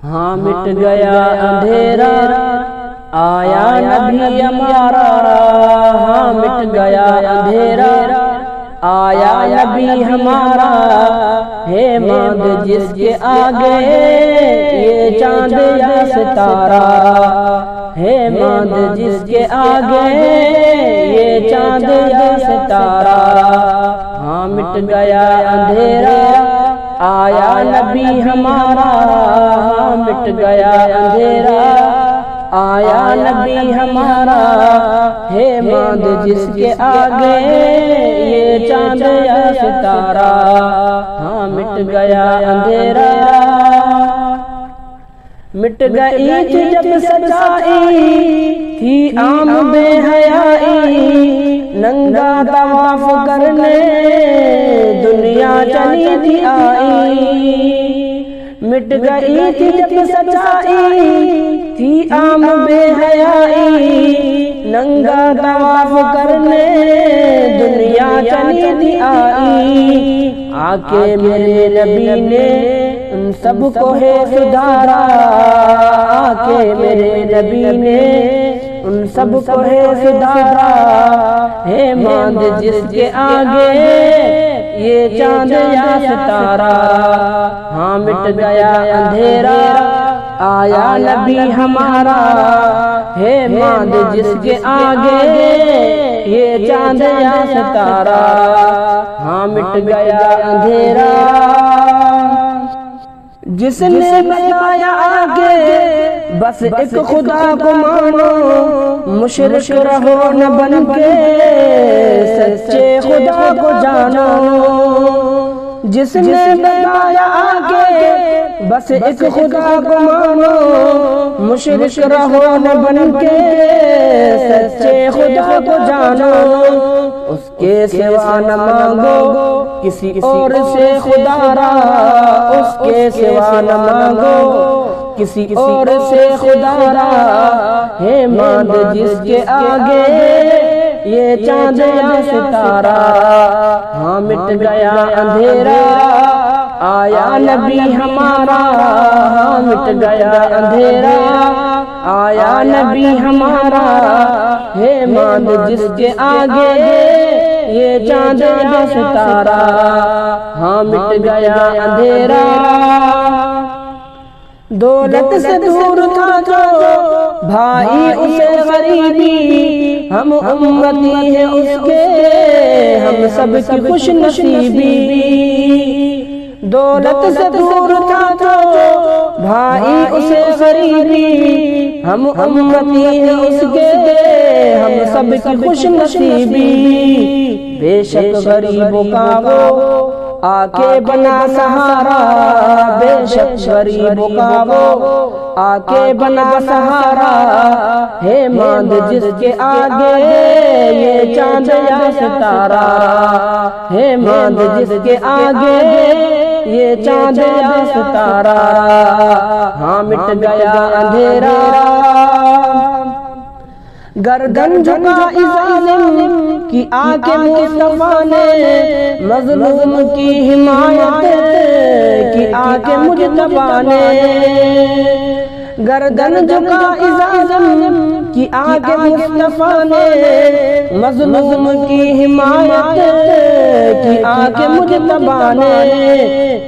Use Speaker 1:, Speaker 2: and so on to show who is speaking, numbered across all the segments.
Speaker 1: ہاں مٹ گیا اندھیرا آیا نبی ہمارا، ہاں مٹ گیا اندھیرا آیا نبی ہمارا، ہے ماند جس کے آگے یہ چاند یا ستارہ، ہے ماند جس کے آگے یہ چاند یا ستارہ، ہاں مٹ گیا اندھیرا آیا نبی ہمارا، ہاں مٹ گیا اندھیرا آیا نبی ہمارا، ہے ماند جس کے آگے یہ چاند یا ستارہ، ہاں مٹ گیا اندھیرا۔ مٹ گئی تھی جب سچائی تھی عام بے حیائی، ننگا طواف کرنے دنیا چلی تھی آئی، مٹ گئی تھی جب سچائی تھی عام بے حیائی، ننگا طواف کرنے دنیا چلی تھی آئی، آ کے میرے نبی نے ان سب کو ہے سدھارا، آ کے میرے نبی نے ان سب کو ہے سدھارا، ہے ماند جس کے آگے یہ چاند یا ستارہ، ہاں مٹ گیا اندھیرا آیا نبی ہمارا، ہے ماند جس کے آگے یہ چاند یا ستارہ، ہاں مٹ گیا اندھیرا۔ جس نے بتایا آگے بس ایک خدا کو مانو، مشرک رہو نہ بن کے سچے خدا کو جانو، جس نے بتایا آگے بس ایک خدا کو مانو، مشرک رہو نہ بن کے سچے خدا کو جانو، اس کے سوا نہ مانگو کسی اور سے خدا را، اس کے سوا نہ مانگو کسی اور سے خدا را، ہے ماند جس کے آگے یہ چاند یا ستارہ، ہاں مٹ گیا اندھیرا آیا نبی ہمارا، ہاں مٹ گیا اندھیرا آیا نبی ہمارا، ہے ماند جس کے آگے یہ چاند یا ستارہ، ہاں مٹ گیا اندھیرا۔ دولت سے دور تھا جو بھائی اسے غریبی، ہم امتی ہیں اس کے ہم سب کی خوش نصیبی، دولت سے دور تھا جو بھائی اسے غریبی، ہم امتی ہیں اس کے ہم سب کی خوش نصیبی، بے شک غریبوں کا وہ آ کے بنا سہارا، بے شک غریبوں کا وہ آ کے بنا سہارا، ہے ماند جس کے آگے یہ چاند یا ستارہ، ہے ماند جس کے آگے یہ چاند یا ستارہ، ہاں مٹ گیا اندھیرا۔ گردن جھکائی ظالم کی آنکھیں مصطفیٰ نے، مظلوم کی حمایت کی آنکھیں مجتبیٰ نے، گردن جھکائی ظالم کی آنکھیں مصطفیٰ نے، مظلوم کی حمایت کی آنکھیں مجتبیٰ نے،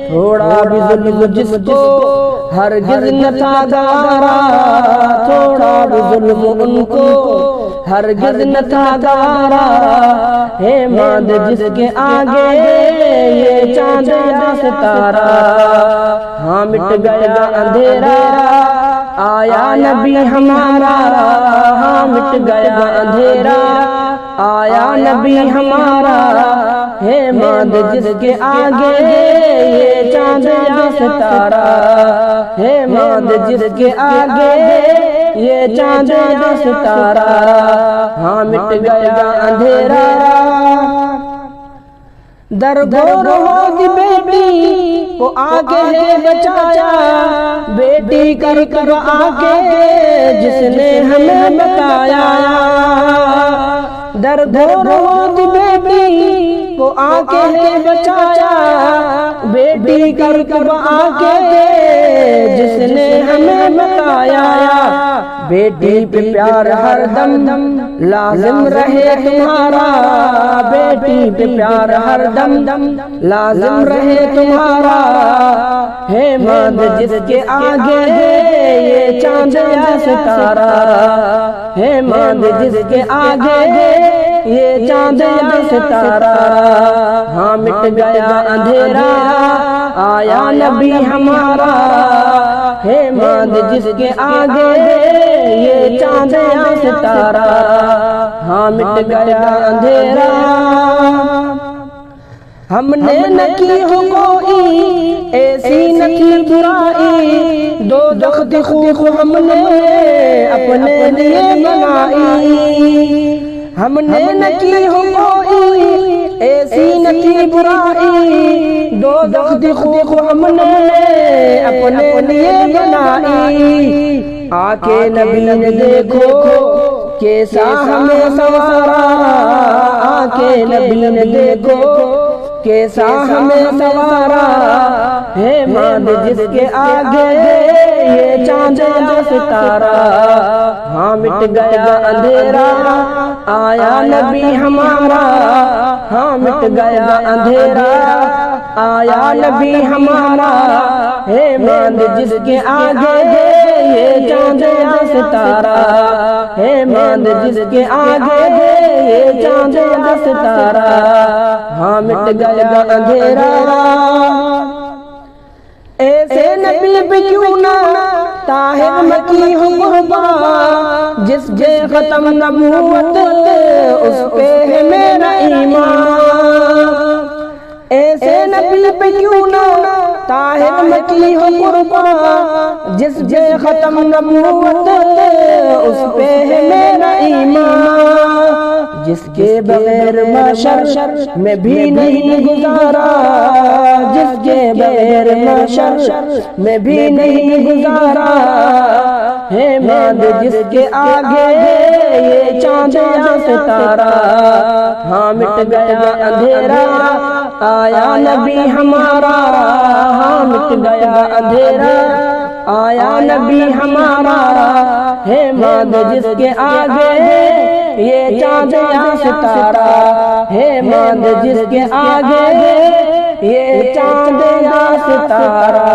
Speaker 1: تھوڑا بھی ظلم جس کو ہرگز نہ تھا گوارا، تھوڑا بھی ظلم ان کو ہرگز نہ تھا گوارا، ہے ماند جس کے آگے یہ چاند یا ستارہ، ہاں مٹ گیا اندھیرا آیا نبی ہمارا، ہاں مٹ گیا اندھیرا آیا نبی ہمارا، ہے ماند جس کے آگے یہ چاند یا ستارہ، ہے ماند جس کے آگے یہ چاند یا ستارہ، ہاں مٹ گیا اندھیرا۔ درگور ہوگی بیٹی کو آگے ہے بچایا، بیٹی کر کر آگے جس نے ہمیں بتایا، درگور ہوگی بیٹی کو آگے ہے بچایا، بیٹی کر کر آگے جس نے بیٹی پہ پیار ہر دم لازم رہے تمہارا، بیٹی پہ پیار ہر دم لازم رہے تمہارا، ہے ماند جس کے آگے یہ چاند یا ستارہ، ہے ماند جس کے آگے یہ چاند یا ستارہ، ہاں مٹ گیا اندھیرا آیا نبی ہمارا، ہے ماند جس کے آگے یہ چاند یا ستارہ، ہاں مٹ گیا اندھیرا، ہم نے نہ کی ہو کوئی ایسی نہ کی برائی، دو دخت خوف ہم نے اپنے لیے بنائی، ہم نے نہ کی ہو کوئی ایسی نہ کی برائی، دو دخت خوف ہم نے اپنے لیے بنائی، آ کے نبی نے دیکھو کیسا ہمیں سوارا، آ کے نبی نے دیکھو کیسا ہمیں سوارا، ہے ماند جس کے آگے یہ چاند یا ستارہ، ہاں مٹ گیا اندھیرا آیا نبی ہمارا، ہاں مٹ گیا اندھیرا آیا نبی ہمارا، ہے ماند جس کے آگے یہ چاند یا ستارہ، ہے ماند جس کے آگے یہ چاند یا ستارہ، ہاں مٹ گیا اندھیرا، ایسے نبی پہ کیوں نہ طاہر مکی ہو قربان، جس پہ ختم نبوت اس پہ ہے میرا ایمان، ایسے نبی پہ کیوں نہ طاہر مکی ہو قربان، جس پہ ختم نبوت اس پہ ہے میرا ایمان، جس کے بغیر محشر میں بھی نہیں گزارا، جس کے بغیر محشر میں بھی نہیں گزارا، ہے ماند جس کے آگے یہ چاند یا ستارہ، ہاں مٹ گیا اندھیرا آیا نبی ہمارا، ہاں مٹ گیا اندھیرا آیا نبی ہمارا، ہے ماند جس کے آگے یہ چاند یا ستارہ، ہے ماند جس کے آگے یہ چاند یا ستارہ۔